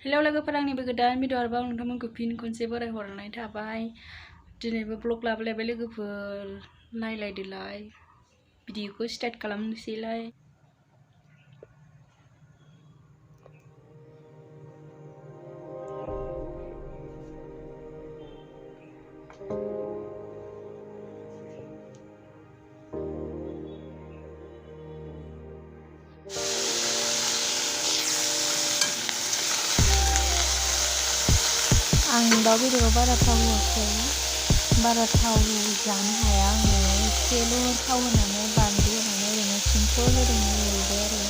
Hello लोगोफोर आंनिबो गोदान video आरोबाव नोंथांमोनखौ फिन खनसे बरायहरनाय थाबाय। दिनैबो ब्लग लाबोलायबाय लोगोफोर, नायलायदोलाय भिडिअखौ स्टार्ट खालामनोसैलाय। आं दाउ बेदराव बारा थाव होआखै, बारा थाव जानो हाया आङो। एसेल' थाव होनानै बानलु होनानै ओरैनो सिम्पोल ओरैनो एवबाय आरो।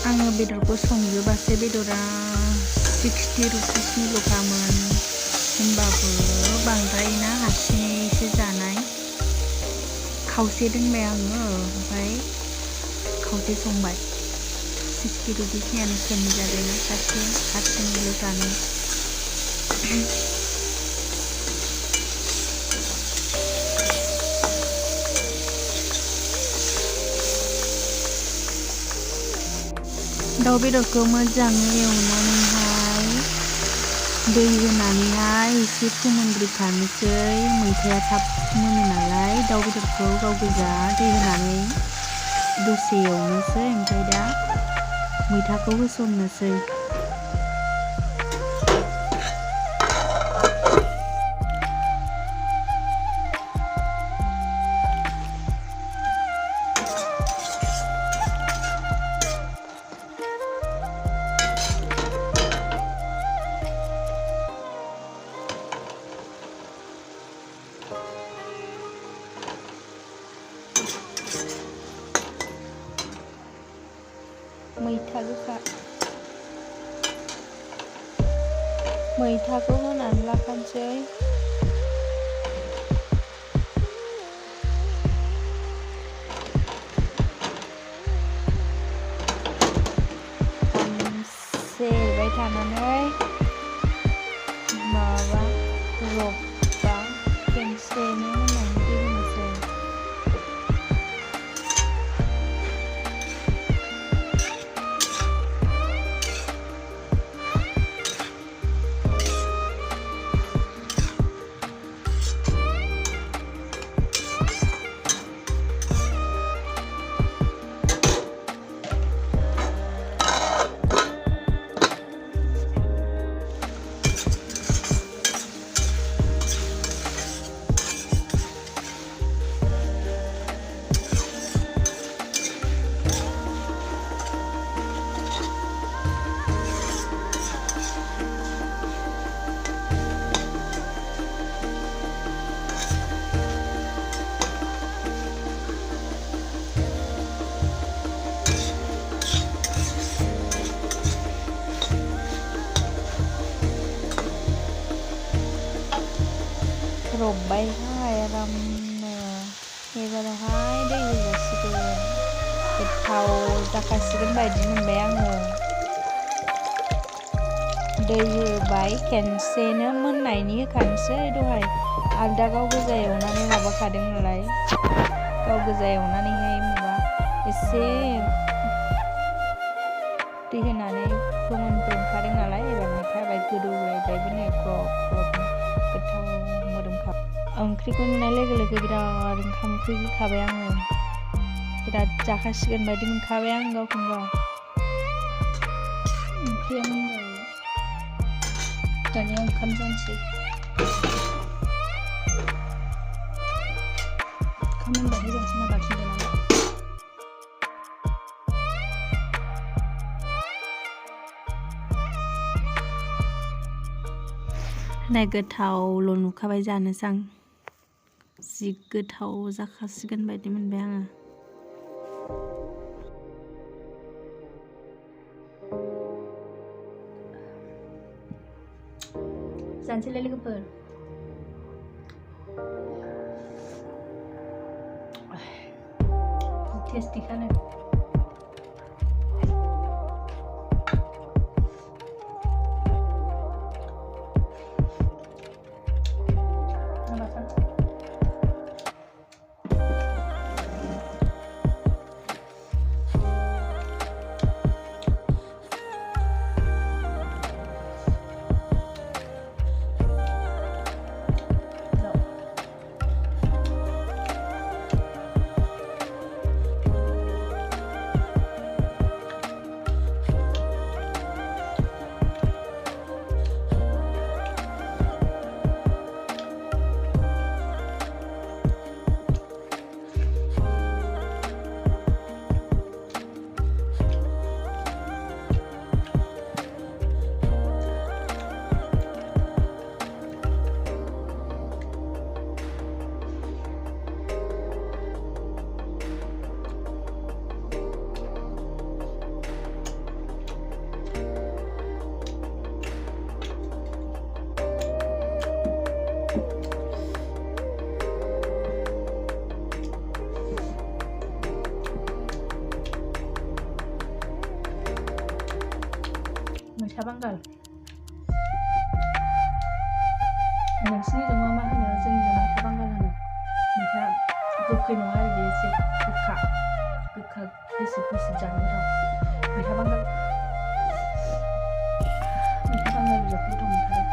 आङो बेदरखौ संजोबासै, बेदरा 60 रुपिसनिल'खामोन, होनबाबो बांद्राय ना हारसिङैसो जानाय। खावसे दोनबाय आङो, ओमफ्राय खावसे संबाय। 60 रुपिसनियानो खेबनै जाबायना, हारसिङैल' जानाय। दाउ बेदरखौ मोजाङै एवनानैहाय दै होनानैहाय एसे फोमोनग्रोखानोसै। मैथाया थाब मोनो नालाय, दाउ बेदरखौ गाव गोजा दै होनानै दसे एवनोसै, ओमफ्राय दा मैथाखौ होसननोसै। मैथा गोखा, मैथाखौ होनानै लाखानोसै। एसे एरबाय थानानै माबा रबबा खेनसेनो होनानै दै होनोसै। रबबायहाय आरामनो, एबारावहाय दै होजासिगोन। गोथाव जाखासिगोन बायदि मोनबाय आङो। दै होबाय, खेनसेनो मोननायनि होखानोसै। दहाय आलदा गाव गोजा एवनानै माबाखादों नालाय, गाव गोजा एवनानैहाय एसे दै होनानै फोमोनखादों नालाय, एबार मैथा होबाय, गोदौलायबायबो नै ग्लब ग्लबनो गोथाव मोदोमखा। ओंख्रिखौ नुनाय लोगो लोगो बिराद ओंखाम उखैखाबाय आङो, बिराद जाखासिगोन बायदि मोनखाबाय आं गावखौनो गाव। ओंख्रिया मोनबाय, दानिया ओंखाम जानोसै। ओंखाम मोनबाथाय जानोसै ना बाथोन देनानै। नाय गोथावल' नुखाबाय जानोसै आं, जि गोथाव जाखासिगोन बायदि मोनबाय आङो। जानोसैलाय लोगोफोर। टेस्टिखानो। मैथा बांगाल। नोंसिनिजों मा होनो? जोंनिजों मैथा बांगाल होनो। मैथा गोखै नङा आरो बे एसे गोखा खैसिब जानो गोथाव। मैथा बांगाल बिराद गोथाव मोनथारो।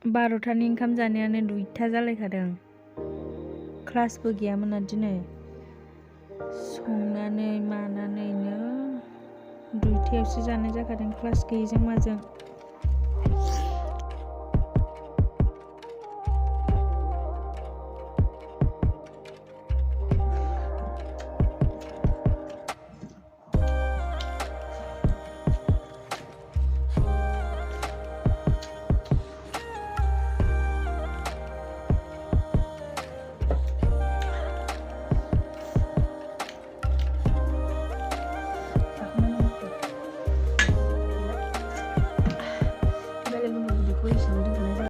बार'थानि ओंखाम जानायानो 2टा जालायखादों। क्लासबो गैयामोन ना दिनै। संनानै मानानैनो 2टायावसो जानाय जाखादों क्लास गैयिजों माजों।